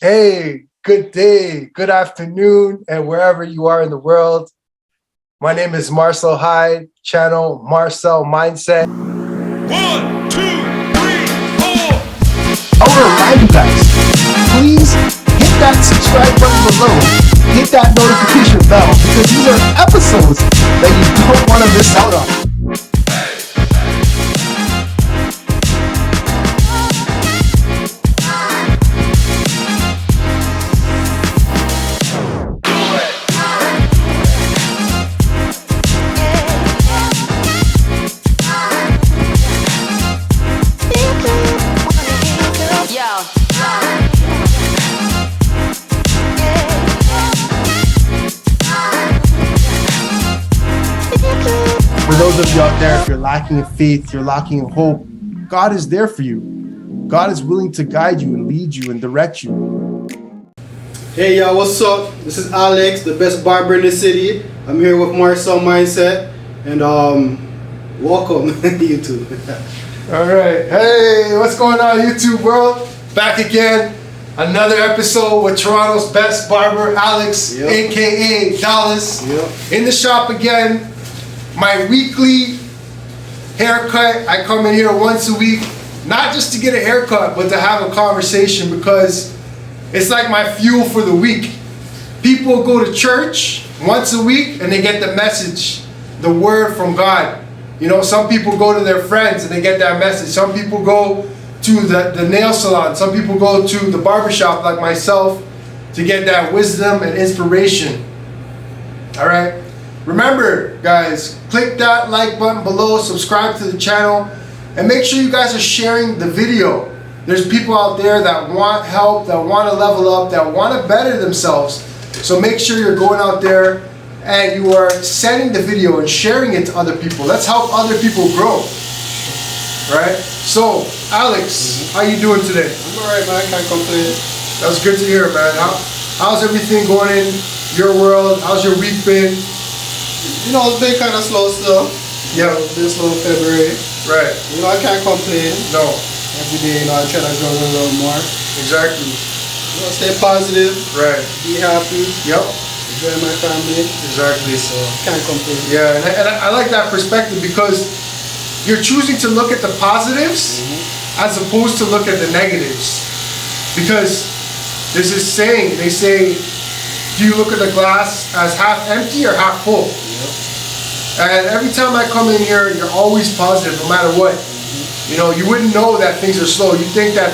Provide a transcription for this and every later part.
Hey, good day, good afternoon, and wherever you are in the world. My name is Marcel Hyde, channel Marcel Mindset. One, two, three, four. I want to remind you guys, please hit that subscribe button below, hit that notification bell, because these are episodes that you don't want to miss out on. For those of you out there, if you're lacking in faith, you're lacking in hope, God is there for you. God is willing to guide you and lead you and direct you. Hey y'all, what's up? This is Alex, the best barber in the city. I'm here with Marcel Mindset, and welcome YouTube. All right. Hey, what's going on, YouTube world? Back again. Another episode with Toronto's best barber, Alex, Yep. aka Dollaz. Yep. In the shop again. My weekly haircut. I come in here once a week, not just to get a haircut, but to have a conversation, because it's like my fuel for the week. People go to church once a week and they get the message, the word from God. You know, some people go to their friends and they get that message. Some people go to the nail salon. Some people go to the barbershop like myself to get that wisdom and inspiration. All right. Remember, guys, click that like button below, subscribe to the channel, and make sure you guys are sharing the video. There's people out there that want help, that want to level up, that want to better themselves. So make sure you're going out there and you are sending the video and sharing it to other people. Let's help other people grow. Right? So, Alex, how you doing today? I'm alright, man. I can't complain. That's good to hear, man. How's everything going in your world? How's your week been? You know, it's been kind of slow still. Yeah. It's been slow in February. Right. You know, I can't complain. No. Every day, you know, I try to grow a little more. Exactly. You know, stay positive. Right. Be happy. Yep. Enjoy my family. Exactly. So, can't complain. Yeah, and I like that perspective, because you're choosing to look at the positives as opposed to look at the negatives. Because there's this saying, they say, do you look at the glass as half empty or half full? And every time I come in here, you're always positive no matter what. You know, you wouldn't know that things are slow. You think that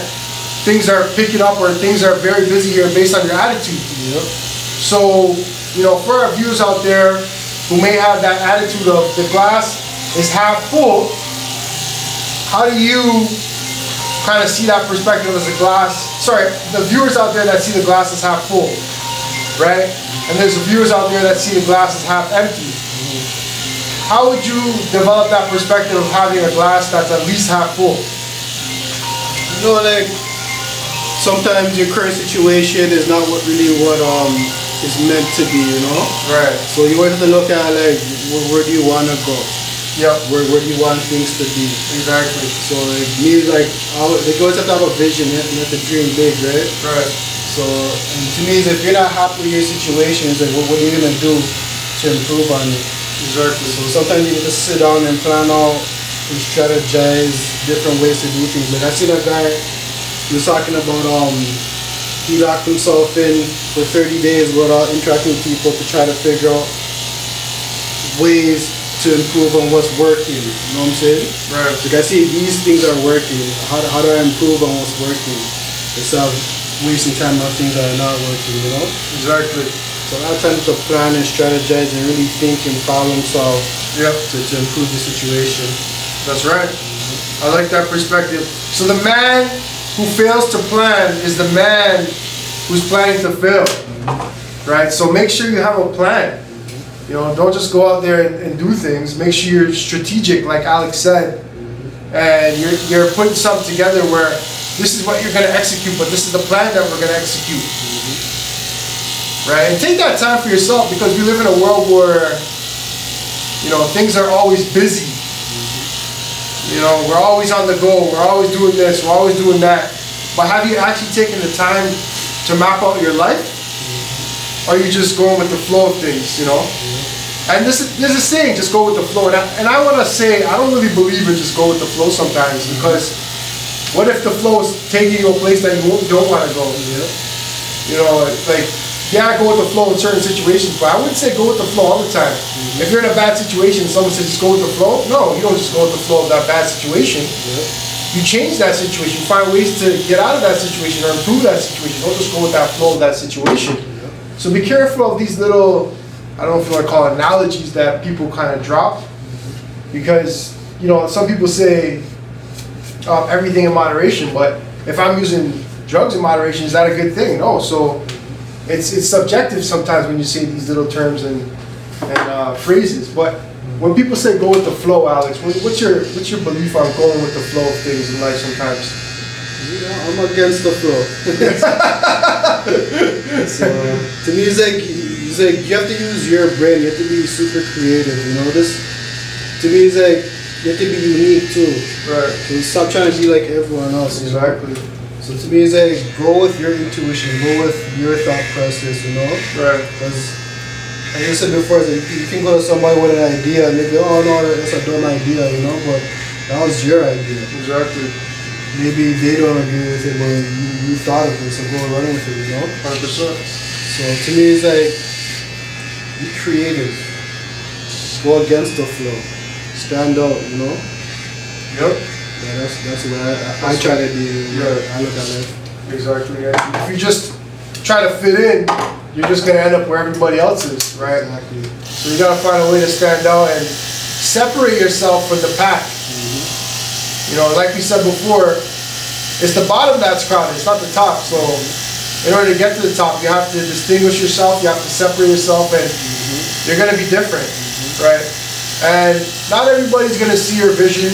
things are picking up or things are very busy here based on your attitude. Yep. So, you know, for our viewers out there who may have that attitude of the glass is half full, how do you kind of see that perspective as a glass? Sorry, the viewers out there that see the glass as half full, right? And there's the viewers out there that see the glass as half empty. How would you develop that perspective of having a glass that's at least half full? You know, like, sometimes your current situation is not what is meant to be, you know? Right. So you have to look at, like, where do you want to go? Yep. Where do you want things to be? Exactly. So, like, me, like, they always have to have a vision, you have to dream big, right? Right. So, and to me, if you're not happy with your situation, it's like, what are you going to do to improve on it? Exactly. So sometimes you need to sit down and plan out and strategize different ways to do things. Like, I seen a guy, he was talking about, he locked himself in for 30 days without interacting with people to try to figure out ways to improve on what's working. You know what I'm saying? Right. Like, I see these things are working. How do I improve on what's working? Instead of wasting time on things that are not working, you know? Exactly. So I try to plan and strategize and really think and problem solve Yep. to improve the situation. That's right. I like that perspective. So the man who fails to plan is the man who's planning to fail. Right? So make sure you have a plan. You know, don't just go out there and do things. Make sure you're strategic, like Alex said. And you're putting something together where this is what you're going to execute, but this is the plan that we're going to execute. Right? And take that time for yourself, because we live in a world where, you know, things are always busy. You know, we're always on the go. We're always doing this. We're always doing that. But have you actually taken the time to map out your life? Or are you just going with the flow of things, you know? And there's a saying, just go with the flow. And I want to say, I don't really believe in just go with the flow sometimes, because what if the flow is taking you a place that you don't want to go? You know, like, yeah, go with the flow in certain situations, but I wouldn't say go with the flow all the time. If you're in a bad situation, someone says just go with the flow. No, you don't just go with the flow of that bad situation. You change that situation. You find ways to get out of that situation or improve that situation. Don't just go with that flow of that situation. So be careful of these little, I don't know if you want to call it analogies that people kind of drop, because, you know, some people say everything in moderation, but if I'm using drugs in moderation, is that a good thing? No. So it's subjective sometimes when you say these little terms and phrases. But when people say go with the flow, Alex, what's your belief on going with the flow of things in life sometimes? Yeah, I'm against the flow. So to me, it's like you have to use your brain. You have to be super creative. You know, this to me is like you have to be unique too. Right. So stop trying to be like everyone else. Exactly. So to me, it's like go with your intuition, go with your thought process. You know. Right. Because like I said before, it's like you can go to somebody with an idea and they go, oh no, that's a dumb idea, you know. But that was your idea. Exactly. Maybe they don't agree with it, but you thought of it, so go and run with it, you know? 100%. So to me, it's like, be creative. Go against the flow. Stand out, you know? Yep. Yeah, that's what I try to be. Yeah. I look at life. Exactly. Yeah. If you just try to fit in, you're just going to end up where everybody else is, right? Exactly. So you got to find a way to stand out and separate yourself from the pack. You know, like we said before, it's the bottom that's crowded, it's not the top. So in order to get to the top, you have to distinguish yourself, you have to separate yourself, and you're going to be different, right? And not everybody's going to see your vision.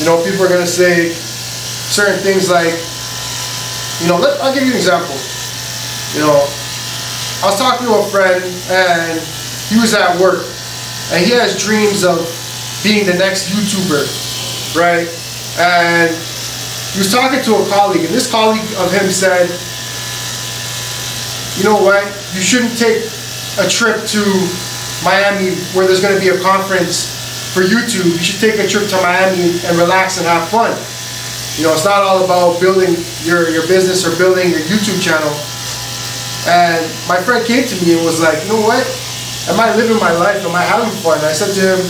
You know, people are going to say certain things like, you know, I'll give you an example. You know, I was talking to a friend, and he was at work, and he has dreams of being the next YouTuber. Right? And he was talking to a colleague, and this colleague of him said, you know what, you shouldn't take a trip to Miami where there's going to be a conference for YouTube. You should take a trip to Miami and relax and have fun. You know, it's not all about building your business or building your YouTube channel. And my friend came to me and was like, you know what, am I living my life? Am I having fun? And I said to him,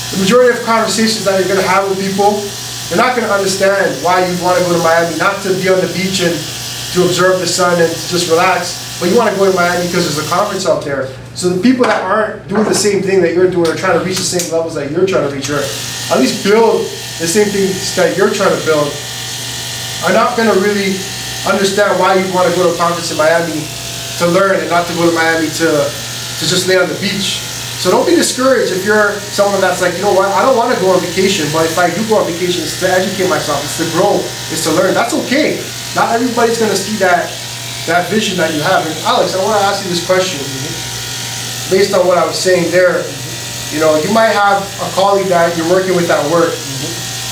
the majority of conversations that you're going to have with people, they're not going to understand why you want to go to Miami, not to be on the beach and to observe the sun and to just relax, but you want to go to Miami because there's a conference out there. So the people that aren't doing the same thing that you're doing or trying to reach the same levels that you're trying to reach, or at least build the same things that you're trying to build, are not going to really understand why you want to go to a conference in Miami to learn and not to go to Miami to just lay on the beach. So don't be discouraged if you're someone that's like, you know what, I don't want to go on vacation, but if I do go on vacation, it's to educate myself, it's to grow, it's to learn. That's okay. Not everybody's going to see that vision that you have. And Alex, I want to ask you this question. Based on what I was saying there, you know, you might have a colleague that you're working with at work,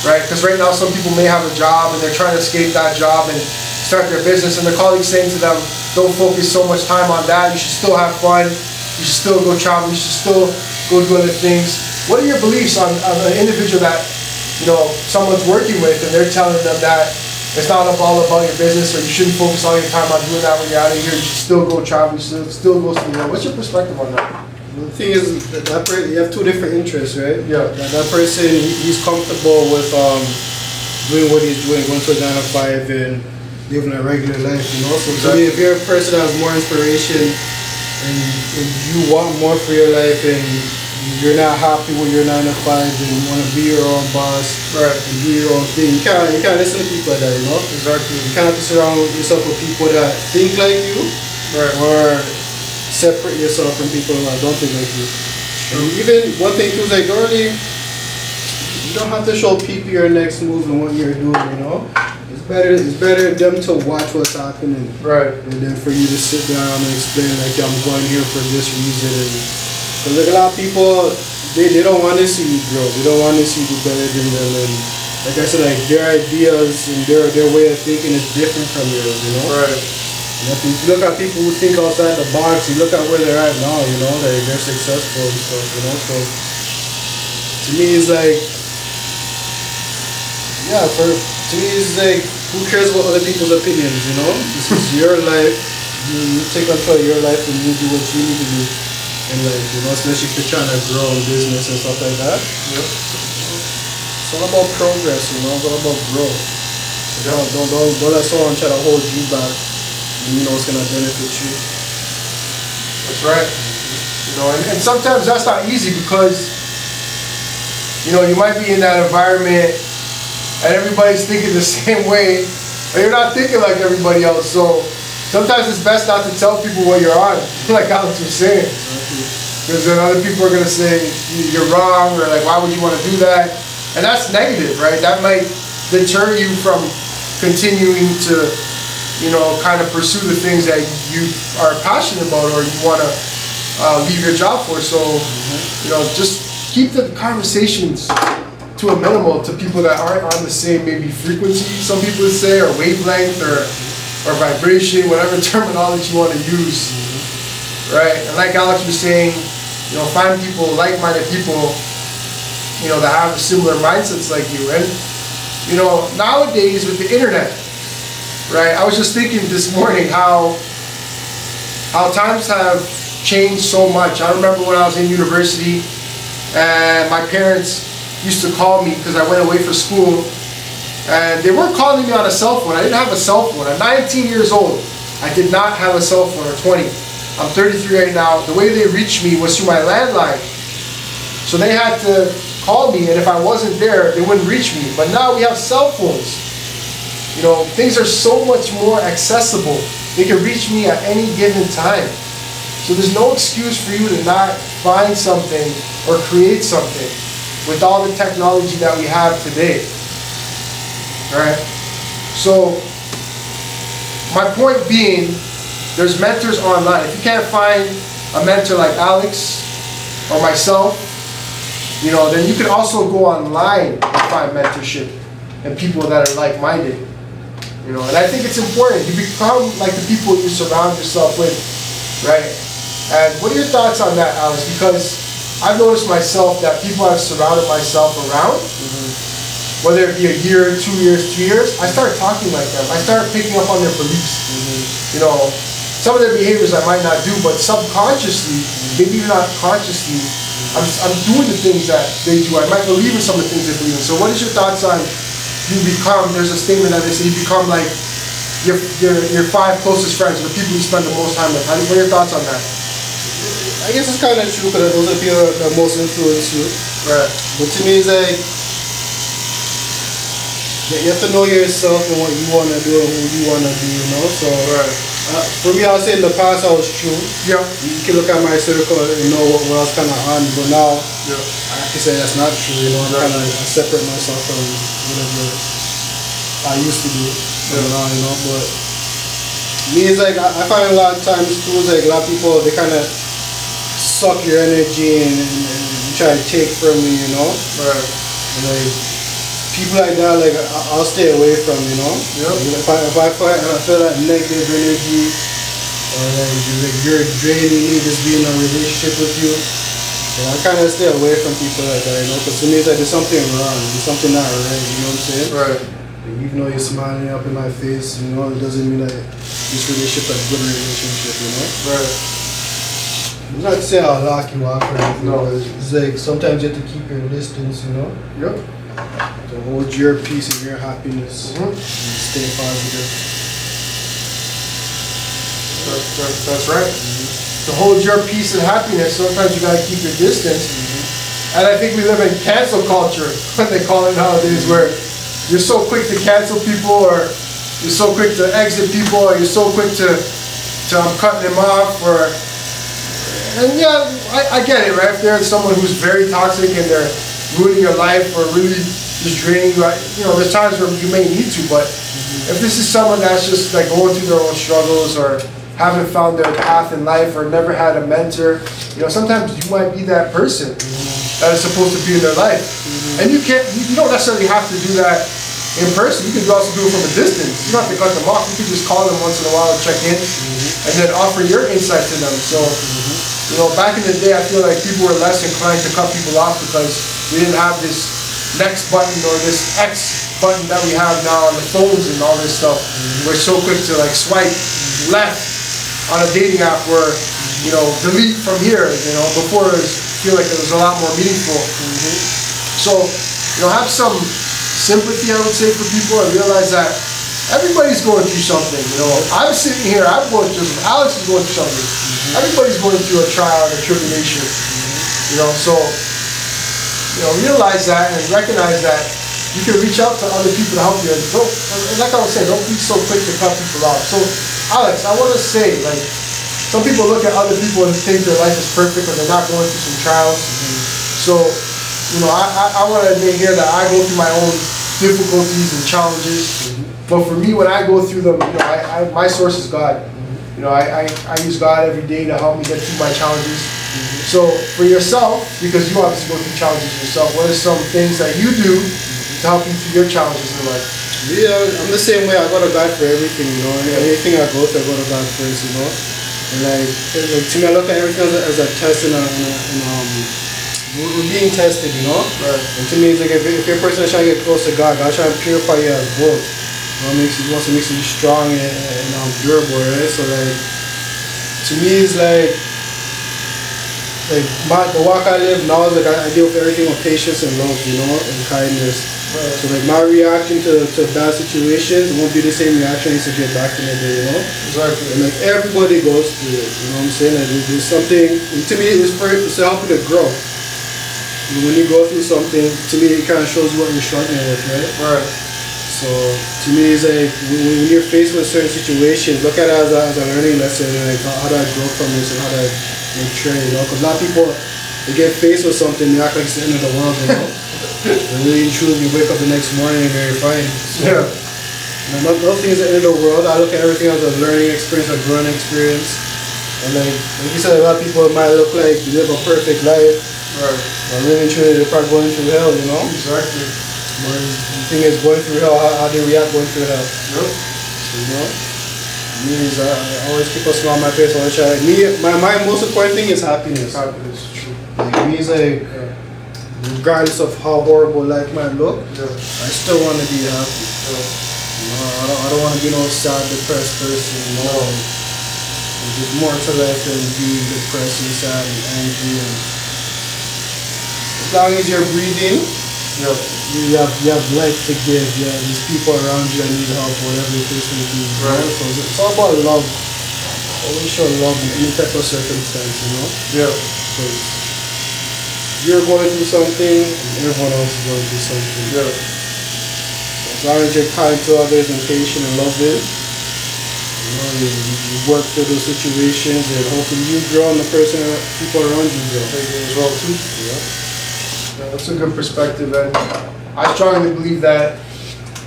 right? Because right now some people may have a job and they're trying to escape that job and start their business, and the colleague's saying to them, don't focus so much time on that, you should still have fun. You should still go travel. You should still go do other things. What are your beliefs on an individual that, you know, someone's working with and they're telling them that it's not all about your business, or you shouldn't focus all your time on doing that when you're out of here. You should still go travel. You should still go somewhere. What's your perspective on that? The thing is, that person, you have two different interests, right? Yeah. That person, he's comfortable with doing what he's doing, going to a 9 to 5 and living a regular life, you know? So to me, if you're a person that has more inspiration, and you want more for your life, and you're not happy with your 9 to 5, and you want to be your own boss, right, and do your own thing, you can't listen to people like that, you know? Exactly. You can't have to surround yourself with people that think like you, right, or separate yourself from people that don't think like you. And even one thing too is like, you don't have to show people your next move and what you're doing, you know? It's better them to watch what's happening, right, and then for you to sit down and explain like, I'm going here for this reason. And because like a lot of people, they don't want to see you grow. They don't want to see you do better than them. And like I said, like their ideas and their way of thinking is different from yours, you know? Right. And if you look at people who think outside the box, you look at where they're at now, you know, they're successful and stuff, you know? So to me it's like, yeah, to me it's like, who cares about other people's opinions, you know? This is your life. You take control of your life and you do what you need to do in life, you know, especially if you're trying to grow in business and stuff like that. Yep. It's all about progress, you know, it's all about growth. So don't let someone try to hold you back. You know it's gonna benefit you. That's right. You know, and sometimes that's not easy because, you know, you might be in that environment and everybody's thinking the same way, and you're not thinking like everybody else. So sometimes it's best not to tell people what you're on, like Alex was saying. Because then other people are gonna say you're wrong, or like, why would you want to do that? And that's negative, right? That might deter you from continuing to, you know, kind of pursue the things that you are passionate about or you want to leave your job for. So, you know, just keep the conversations to a minimal to people that aren't on the same maybe frequency, some people would say, or wavelength, or vibration, whatever terminology you want to use, right? And like Alex was saying, you know, find people, like-minded people, you know, that have similar mindsets like you. And, you know, nowadays with the internet, right? I was just thinking this morning how times have changed so much. I remember when I was in university and my parents used to call me because I went away for school, and they weren't calling me on a cell phone. I didn't have a cell phone. I'm 19 years old. I did not have a cell phone, or 20. I'm 33 right now. The way they reached me was through my landline. So they had to call me, and if I wasn't there, they wouldn't reach me. But now we have cell phones. You know, things are so much more accessible. They can reach me at any given time. So there's no excuse for you to not find something or create something with all the technology that we have today. Alright? So, my point being, there's mentors online. If you can't find a mentor like Alex or myself, you know, then you can also go online and find mentorship and people that are like-minded. You know, and I think it's important. You become like the people you surround yourself with, right? And what are your thoughts on that, Alex? Because I've noticed myself that people I've surrounded myself around, whether it be a year, 2 years, 3 years, I start talking like them. I start picking up on their beliefs. You know, some of their behaviors I might not do, but subconsciously, maybe even not consciously, I'm doing the things that they do. I might believe in some of the things they believe in. So what is your thoughts on you become, there's a statement that they say, you become like your 5 closest friends, the people you spend the most time with. What are your thoughts on that? I guess it's kind of true because those are the people that most influence you. Right. But to me, it's like, you have to know yourself and what you want to do and who you want to be, you know? So, right. For me, I'll say in the past I was true. Yeah. You can look at my circle and know what I was kind of on, but now, yeah, I can say that's not true, you know? I separate myself from whatever I used to do, you know? But me, it's like, I find a lot of times too, it's like a lot of people, they kind of suck your energy and try to take from you, you know? Right. And like, people like that, like, I'll stay away from, you know? Yep. If I feel that negative energy, or like you're draining me, just being in a relationship with you, then I kind of stay away from people like that, you know? Because to me, it's like there's something wrong, there's something not right, you know what I'm saying? Right. Like, even though you're smiling up in my face, you know, it doesn't mean that this relationship is a good relationship, you know? Right. I'm not saying I'll lock you up or anything. No. It's like sometimes you have to keep your distance, you know? Yep. To hold your peace and your happiness and stay positive. That's right. To hold your peace and happiness, sometimes you gotta keep your distance. And I think we live in cancel culture, what they call it nowadays, where you're so quick to cancel people, or you're so quick to exit people, or you're so quick to I'm cutting them off, or... And yeah, I get it, right? If there's someone who's very toxic and they're ruining your life or really just draining you, you know, there's times where you may need to, but if this is someone that's just like going through their own struggles or haven't found their path in life or never had a mentor, you know, sometimes you might be that person that is supposed to be in their life. And you don't necessarily have to do that in person. You can also do it from a distance. You don't have to cut them off. You can just call them once in a while and check in, and then offer your insight to them. So, back in the day, I feel like people were less inclined to cut people off because we didn't have this next button or this X button that we have now on the phones and all this stuff. We're so quick to like swipe left on a dating app where, delete from here. Before I feel like it was a lot more meaningful. So, have some sympathy, I would say, for people and realize that everybody's going through something. I'm sitting here, I'm going through something, Alex is going through something. Everybody's going through a trial and a tribulation. So realize that and recognize that you can reach out to other people to help you. And like I was saying, don't be so quick to cut people off. So, Alex, I want to say, like, some people look at other people and think their life is perfect or they're not going through some trials. So, I want to admit here that I go through my own difficulties and challenges. But for me, when I go through them, my source is God. I use God every day to help me get through my challenges. So for yourself, because you obviously go through challenges yourself, what are some things that you do to help you through your challenges in life? Yeah, I'm the same way. I go to God for everything, and anything I go through, I go to God first, And like to me, I look at everything as a test and we're being tested, Right. And to me, it's like if you're a person that's trying to get close to God, God's trying to purify you as both. He wants to make you strong and durable, right? So like, to me, it's like the walk I live now is like I deal with everything with patience and love, and kindness. Right. So like my reaction to bad situations won't be the same reaction I used to get back in the day, Exactly. And like everybody goes through it, what I'm saying? Like there's something, and to me it's to help you to grow. When you go through something, to me it kind of shows you what you're struggling with, right? Right. So to me it's like when you're faced with certain situations, look at it as a learning lesson, like how do I grow from this and how do I mature, Because a lot of people, they get faced with something, they act like it's the end of the world, And really truly you wake up the next morning and you're fine. So, nothing is the end of the world. I look at everything as a learning experience, a growing experience. And like you said, a lot of people might look like they live a perfect life. Right. But really truly they're probably going through hell, Exactly. But the thing is, going through hell, how they react going through hell. Yep. So, means I always keep a smile on my face. I try. My most important thing is happiness. Happiness, true. Like means like, regardless of how horrible life might look, I still want to be happy. I don't want to be no sad, depressed person. There's more to life than being depressed and sad and angry. And as long as you're breathing, you have life to give. These people around you that need help, whatever the case may be. Right. So it's all about love. Always show love in any type of circumstance, Yeah. Because you're going through something, and everyone else is going through something. Yeah. As long as you're kind to others and patient and loving, you work through those situations, and hopefully you grow and the people around you grow. As well too. Yeah. That's a good perspective, and I strongly believe that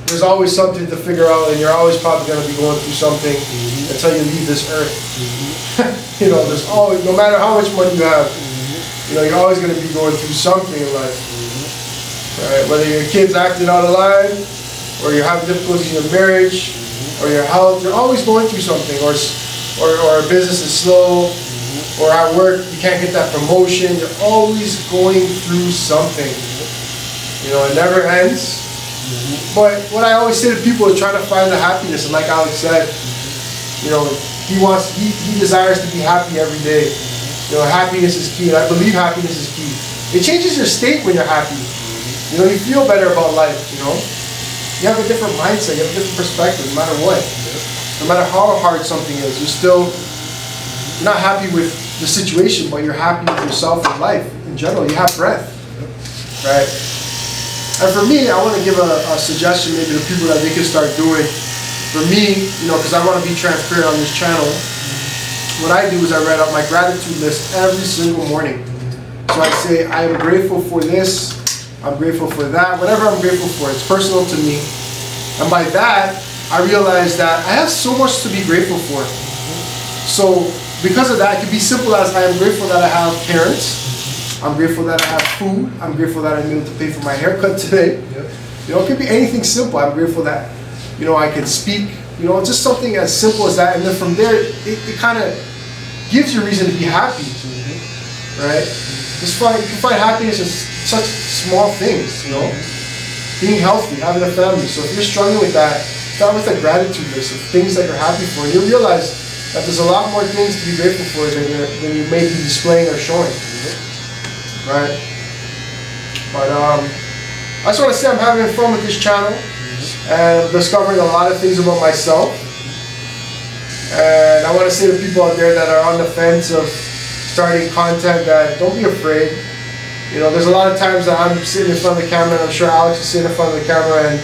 there's always something to figure out, and you're always probably going to be going through something until you leave this earth. There's always, no matter how much money you have, you're always going to be going through something in life. Right? Whether your kid's acting out of line, or you're having difficulties in your marriage, or your health, you're always going through something, or a business is slow, or at work you can't get that promotion. You're always going through something. It never ends. But what I always say to people is trying to find the happiness, and like Alex said, he desires to be happy every day. Happiness is key, and I believe happiness is key. It changes your state when you're happy. You feel better about life. You have a different mindset, you have a different perspective, no matter what. No matter how hard something is, you're not happy with the situation, but you're happy with yourself and life in general. You have breath, right? And for me, I want to give a suggestion maybe to people that they can start doing. For me, because I want to be transparent on this channel, what I do is I write out my gratitude list every single morning. So I say, I am grateful for this, I'm grateful for that, whatever I'm grateful for, it's personal to me. And by that, I realize that I have so much to be grateful for. So because of that, it can be simple as I am grateful that I have parents. I'm grateful that I have food. I'm grateful that I'm able to pay for my haircut today. Yep. You know, it could be anything simple. I'm grateful that, you know, I can speak. You know, just something as simple as that. And then from there, it kind of gives you a reason to be happy. Right? You can find happiness in such small things, you know? Being healthy, having a family. So if you're struggling with that, start with a gratitude list of things that you're happy for. And you'll realize that there's a lot more things to be grateful for than you may be displaying or showing. Right? But I just want to say I'm having fun with this channel and discovering a lot of things about myself. And I want to say to people out there that are on the fence of starting content that don't be afraid. You know, there's a lot of times that I'm sitting in front of the camera, and I'm sure Alex is sitting in front of the camera, and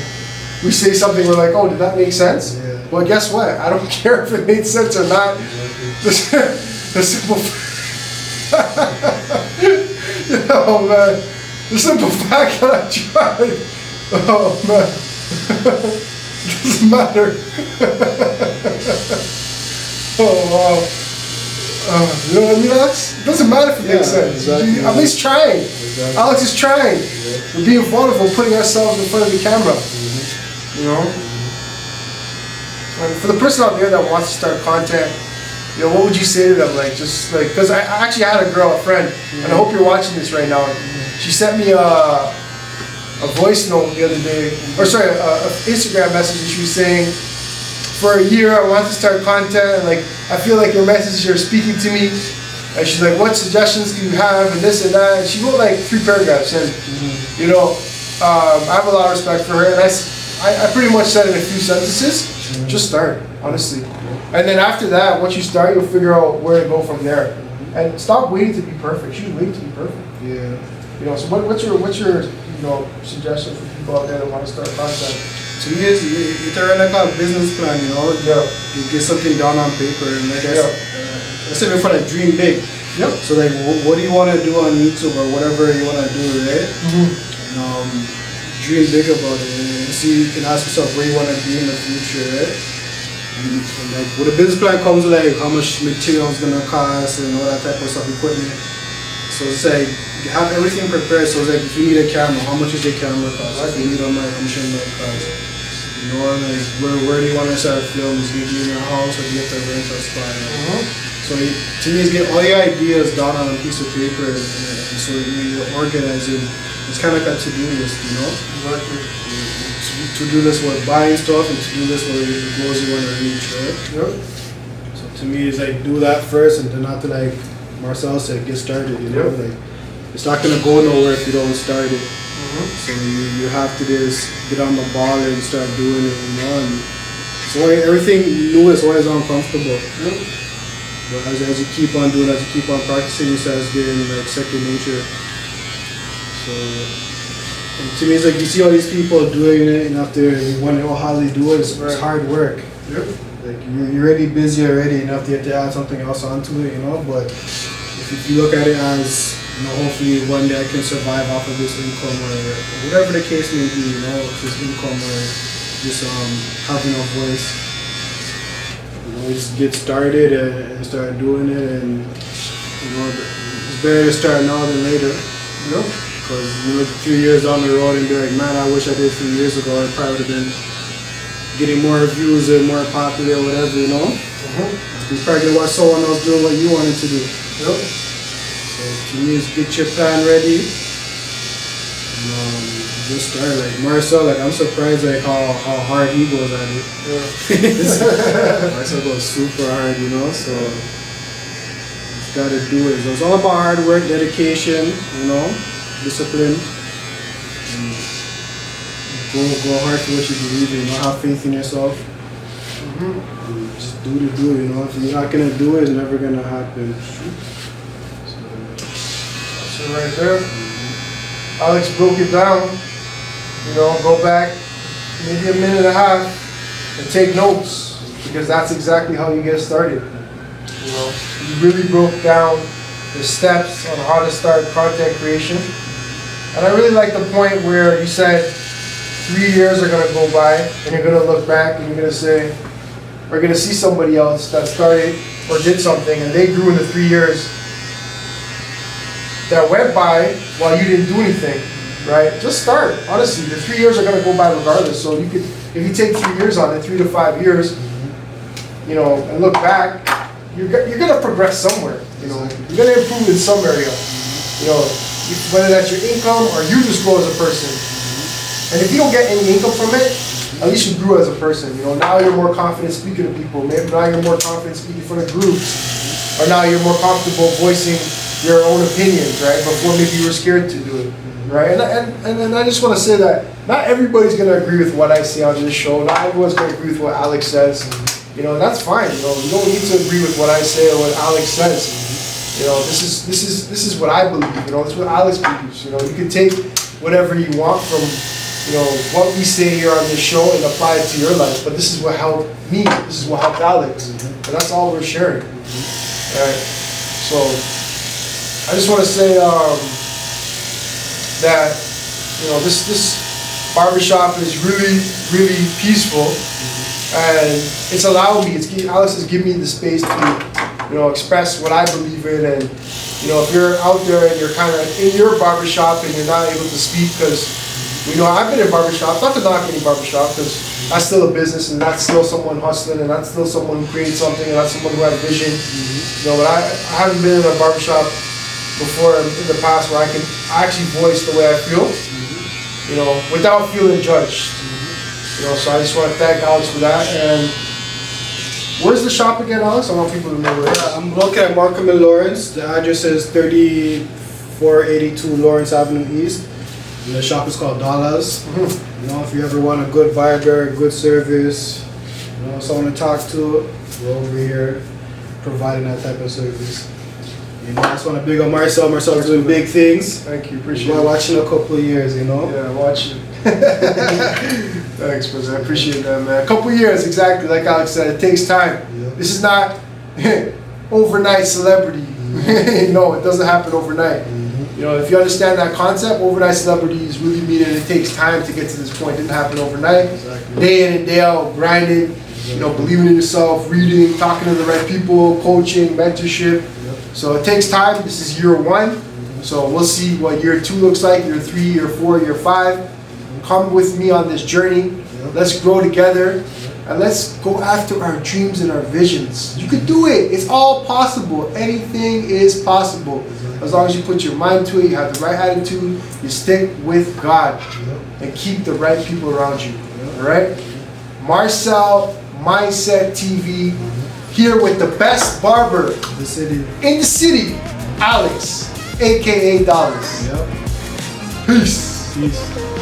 we say something, we're like, oh, did that make sense? Yeah. Well, guess what? I don't care if it made sense or not. The simple, you know, man, the simple fact that I tried, oh man, it doesn't matter. Oh wow. You know what I mean, Alex? It doesn't matter if it makes sense. Exactly. At least trying. Exactly. Alex is trying. Yeah. We're being vulnerable, putting ourselves in front of the camera. You know? And for the person out there that wants to start content, you know, what would you say to them? Like, just like, because I actually had a girl, a friend, and I hope you're watching this right now. She sent me a voice note the other day, or sorry, a Instagram message, and she was saying, for a year I want to start content, and like I feel like your messages are speaking to me. And she's like, what suggestions do you have, and this and that. And she wrote like 3 paragraphs, and you know, I have a lot of respect for her, and I pretty much said in a few sentences, just start, honestly. And then after that, once you start, you'll figure out where to go from there. And stop waiting to be perfect. She was waiting to be perfect. Yeah. You know, so what's your you know, suggestion for people out there that want to start content? To me, it's like a business plan, you know. Yeah. You get something down on paper, and like I said before, like dream big. Yep. So like, what do you want to do on YouTube or whatever you want to do, right? And dream big about it, and see, you can ask yourself where you want to be in the future, right? And like, with a business plan comes like how much material is gonna cost and all that type of stuff, equipment. So it's like you have everything prepared. So it's like if you need a camera, how much is your camera cost? If you need a mic, how much your mic cost? You know, like where do you want to start films? Do you do it in your house or do you have to rent a spot? So to me, it's get all your ideas down on a piece of paper, and so you're organizing. It's kind of like a to-do list, you know. To-do list with buying stuff and to-do list with the goals you want to reach, right? Yep. So to me, it's like do that first, and then not to like Marcel said, get started. You know, like it's not gonna go nowhere if you don't start it. So you have to just get on the ball and start doing it. You know, and so everything new is always uncomfortable. But as you keep on doing, as you keep on practicing, it starts getting like second nature. So and to me, it's like you see all these people doing it, and after you wonder how they do it, it's hard work. Like you're already busy already, and after you have to add something else onto it, you know. But if you look at it as, you know, hopefully one day I can survive off of this income or whatever the case may be, you know, if it's income or just having a voice. You know, just get started and start doing it, and you know, it's better to start now than later. Because you look a few years down the road and be like, man, I wish I did a few years ago. I probably would have been getting more views and more popular or whatever, you know? You probably gonna watch someone else doing what you wanted to do. So to me, is get your plan ready. And, just start. Like Marcel, like I'm surprised like how hard he goes at it. Marcel goes super hard, you know. So you gotta do it. So it's all about hard work, dedication, you know, discipline. Go hard for what you believe in. You know, have faith in yourself. And just do it, you know. If you're not gonna do it, it's never gonna happen. So right there, Alex broke it down. You know, go back maybe a minute and a half and take notes, because that's exactly how you get started. You know, you really broke down the steps on how to start content creation. And I really like the point where you said 3 years are gonna go by and you're gonna look back and you're gonna say, or you're gonna see somebody else that started or did something and they grew in the 3 years. that went by while you didn't do anything, right? Just start. Honestly, the 3 years are gonna go by regardless. So you could, if you take 3 years on it, 3 to 5 years, you know, and look back, you're gonna progress somewhere. You know, you're gonna improve in some area. You know, whether that's your income or you just grow as a person. And if you don't get any income from it, at least you grew as a person. You know, now you're more confident speaking to people. Maybe now you're more confident speaking in front of groups, or now you're more comfortable voicing your own opinions, right? Before maybe you were scared to do it, right? And I just want to say that not everybody's gonna agree with what I say on this show. Not everyone's gonna agree with what Alex says. You know, that's fine. You know, you don't need to agree with what I say or what Alex says. You know, this is what I believe. You know, this is what Alex believes. You know, you can take whatever you want from, you know, what we say here on this show and apply it to your life. But this is what helped me. This is what helped Alex. And that's all we're sharing. All right. So I just want to say that, you know, this barbershop is really, really peaceful, and it's allowed me. Alex has given me the space to, you know, express what I believe in. And you know, if you're out there and you're kind of in your barbershop and you're not able to speak, because you know, I've been in barbershop, not to knock any barbershop, because that's still a business and that's still someone hustling and that's still someone who creates something and that's someone who has vision. You know, but I haven't been in a barbershop before in the past where I can actually voice the way I feel, you know, without feeling judged. You know, so I just want to thank Alex for that. And where's the shop again, Alex? I want people to know where it is. I'm located at Markham and Lawrence. The address is 3482 Lawrence Avenue East. The shop is called Dollaz. You know, if you ever want a good barber, good service, you know, someone to talk to, we're over here providing that type of service. You know, I just want to big up Marcel. Marcel's doing big things. Thank you, appreciate it. We're watching a couple of years, you know. Yeah, watching. Thanks, brother. I appreciate that, man. A couple of years, exactly. Like Alex said, it takes time. Yeah. This is not overnight celebrity. No, it doesn't happen overnight. You know, if you understand that concept, overnight celebrity is really meaning it takes time to get to this point. It didn't happen overnight. Exactly. Day in and day out, grinding, you know, believing in yourself, reading, talking to the right people, coaching, mentorship. Yep. So it takes time. This is year 1. So we'll see what year 2 looks like, year 3, year 4, year 5. Come with me on this journey. Yep. Let's grow together. And let's go after our dreams and our visions. You can do it. It's all possible. Anything is possible. As long as you put your mind to it, you have the right attitude, you stick with God, and keep the right people around you. All right? Marcel Mindset TV, here with the best barber in the city, Alex, aka Dollaz. Yep. Peace. Peace.